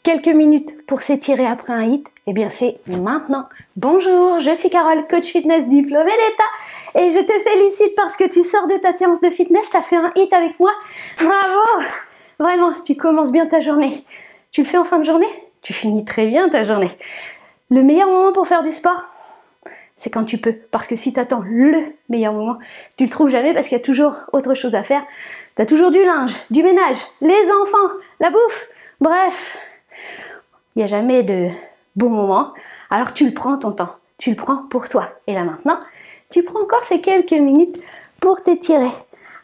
quelques minutes pour s'étirer après un hit, eh bien c'est maintenant. Bonjour, je suis Carole, coach fitness diplômée d'État et je te félicite parce que tu sors de ta séance de fitness, tu as fait un hit avec moi. Bravo! Vraiment, tu commences bien ta journée. Tu le fais en fin de journée, tu finis très bien ta journée. Le meilleur moment pour faire du sport, c'est quand tu peux. Parce que si tu attends le meilleur moment, tu le trouves jamais parce qu'il y a toujours autre chose à faire. Tu as toujours du linge, du ménage, les enfants, la bouffe. Bref, il n'y a jamais de bon moment. Alors tu le prends ton temps. Tu le prends pour toi. Et là maintenant, tu prends encore ces quelques minutes pour t'étirer.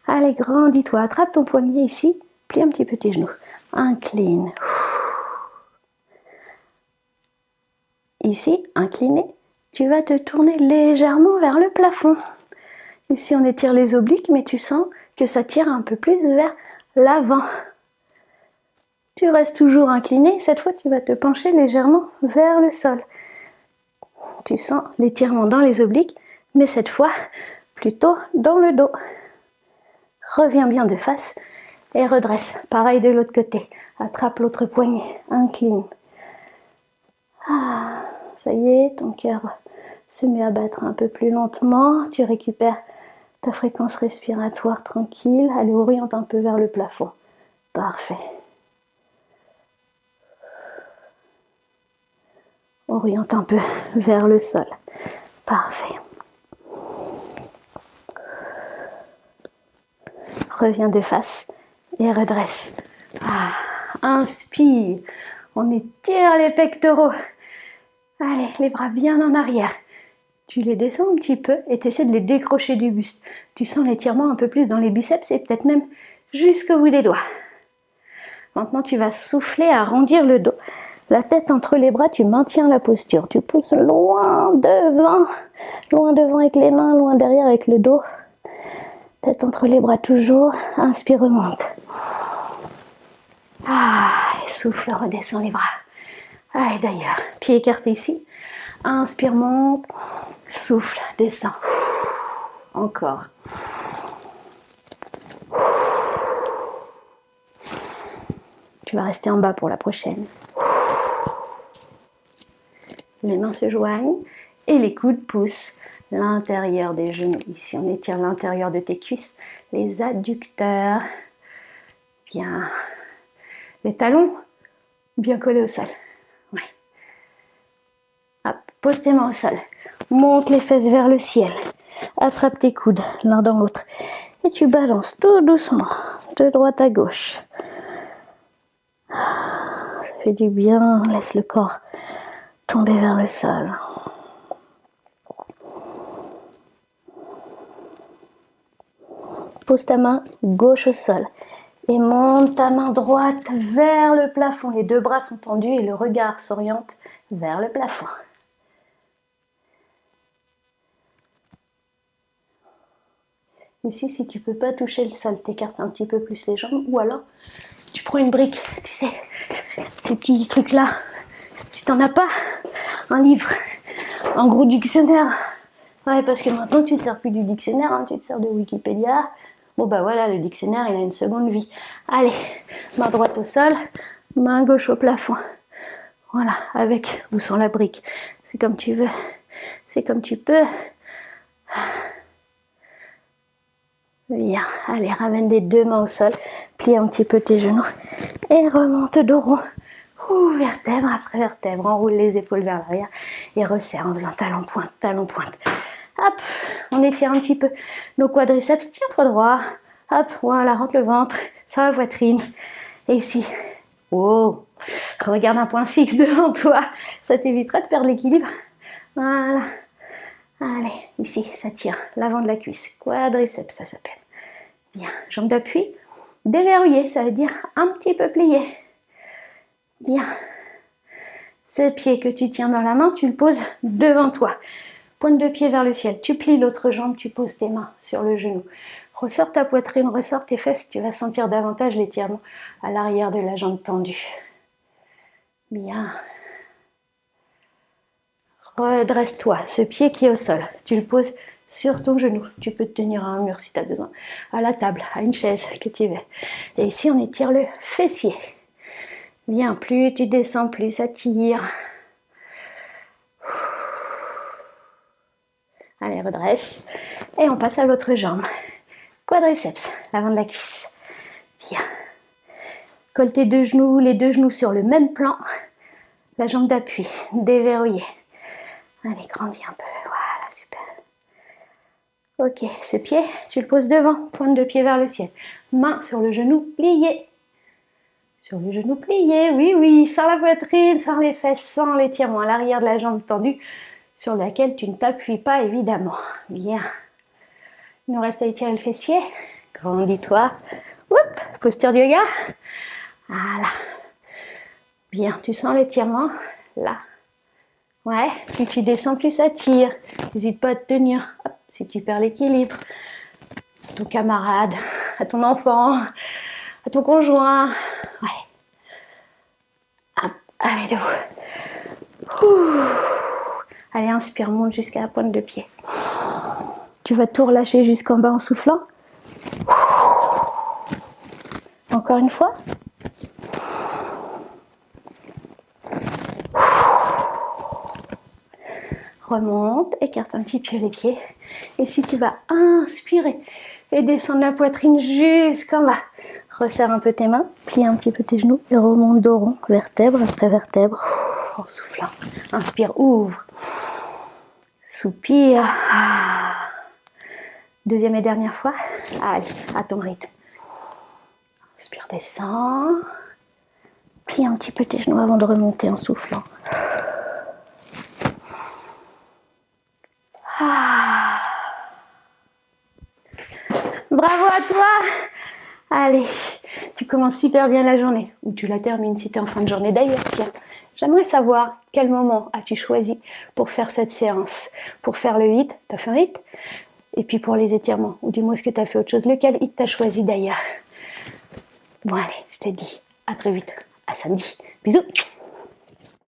Allez, grandis-toi. Attrape ton poignet ici. Plie un petit peu tes genoux. Incline. Ici, incliné. Tu vas te tourner légèrement vers le plafond. Ici, on étire les obliques, mais tu sens que ça tire un peu plus vers l'avant. Tu restes toujours incliné. Cette fois, tu vas te pencher légèrement vers le sol. Tu sens l'étirement dans les obliques, mais cette fois, plutôt dans le dos. Reviens bien de face et redresse. Pareil de l'autre côté. Attrape l'autre poignet. Incline. Ça y est, ton cœur se met à battre un peu plus lentement. Tu récupères ta fréquence respiratoire tranquille. Allez, oriente un peu vers le plafond. Parfait. Oriente un peu vers le sol. Parfait. Reviens de face et redresse. Inspire. On étire les pectoraux. Allez, les bras bien en arrière. Tu les descends un petit peu et tu essaies de les décrocher du buste. Tu sens l'étirement un peu plus dans les biceps et peut-être même jusqu'au bout des doigts. Maintenant, tu vas souffler, arrondir le dos. La tête entre les bras, tu maintiens la posture. Tu pousses loin devant avec les mains, loin derrière avec le dos. Tête entre les bras toujours. Inspire, remonte. Et souffle, redescends les bras. Allez, d'ailleurs, pied écarté ici. Inspire, monte. Souffle, descend. Encore. Tu vas rester en bas pour la prochaine. Les mains se joignent et les coudes poussent l'intérieur des genoux. Ici, on étire l'intérieur de tes cuisses, les adducteurs. Bien. Les talons bien collés au sol. Ouais. Hop, pose tes mains au sol. Monte les fesses vers le ciel. Attrape tes coudes l'un dans l'autre. Et tu balances tout doucement de droite à gauche. Ça fait du bien. Laisse le corps tomber vers le sol. Pose ta main gauche au sol et monte ta main droite vers le plafond. Les deux bras sont tendus et le regard s'oriente vers le plafond. Ici, si tu ne peux pas toucher le sol, t'écartes un petit peu plus les jambes ou alors tu prends une brique, tu sais, ces petits trucs-là. Si tu n'en as pas, un livre, un gros dictionnaire. Ouais, parce que maintenant, tu ne te sers plus du dictionnaire, hein, tu te sers de Wikipédia. Bon, bah voilà, le dictionnaire, il a une seconde vie. Allez, main droite au sol, main gauche au plafond. Voilà, avec ou sans la brique. C'est comme tu veux, c'est comme tu peux. Bien, allez, ramène les deux mains au sol, plie un petit peu tes genoux et remonte dos rond. Vertèbre après vertèbre, enroule les épaules vers l'arrière et resserre en faisant talon-pointe, talon-pointe. Hop, on étire un petit peu nos quadriceps, tiens-toi droit. Hop, voilà, rentre le ventre, sur la poitrine. Et ici, regarde un point fixe devant toi, ça t'évitera de perdre l'équilibre. Voilà. Allez, ici, ça tire l'avant de la cuisse, quadriceps, ça s'appelle. Bien, jambe d'appui, déverrouillé, ça veut dire un petit peu plié. Bien. Ce pied que tu tiens dans la main, tu le poses devant toi. Pointe de pied vers le ciel. Tu plies l'autre jambe, tu poses tes mains sur le genou. Ressors ta poitrine, ressors tes fesses, tu vas sentir davantage l'étirement à l'arrière de la jambe tendue. Bien. Redresse-toi, ce pied qui est au sol, tu le poses sur ton genou. Tu peux te tenir à un mur si tu as besoin, à la table, à une chaise, que tu veux. Et ici, on étire le fessier. Bien, plus tu descends, plus ça tire. Allez, redresse. Et on passe à l'autre jambe. Quadriceps, l'avant de la cuisse. Bien. Colle tes deux genoux, les deux genoux sur le même plan. La jambe d'appui, déverrouillée. Allez, grandis un peu. Voilà, super. Ok, ce pied, tu le poses devant, pointe de pied vers le ciel. Main sur le genou plié. Sur le genou plié, oui, oui, sans la poitrine, sans les fesses, sans l'étirement à l'arrière de la jambe tendue, sur laquelle tu ne t'appuies pas, évidemment. Bien. Il nous reste à étirer le fessier. Grandis-toi. Oups, posture de yoga. Voilà. Bien, tu sens l'étirement là. Ouais, plus tu descends, plus ça tire. N'hésite pas à te tenir. Hop, si tu perds l'équilibre, à ton camarade, à ton enfant, à ton conjoint. Ouais. Hop, allez, debout. Ouh. Allez, inspire, monte jusqu'à la pointe de pied. Tu vas tout relâcher jusqu'en bas en soufflant. Encore une fois. Remonte, écarte un petit peu les pieds. Et si tu vas inspirer et descendre la poitrine jusqu'en bas, resserre un peu tes mains, plie un petit peu tes genoux et remonte dos rond, vertèbre après vertèbre, en soufflant. Inspire, ouvre. Soupire. Deuxième et dernière fois. Allez, à ton rythme. Inspire, descends. Plie un petit peu tes genoux avant de remonter en soufflant. Bravo à toi. Allez, tu commences super bien la journée, ou tu la termines si tu es en fin de journée d'ailleurs. Tiens, j'aimerais savoir quel moment as-tu choisi pour faire cette séance, pour faire le HIIT, tu as fait un HIIT, et puis pour les étirements, ou dis-moi ce que tu as fait autre chose, lequel HIIT t'as choisi d'ailleurs. Bon allez, je te dis à très vite, à samedi, bisous.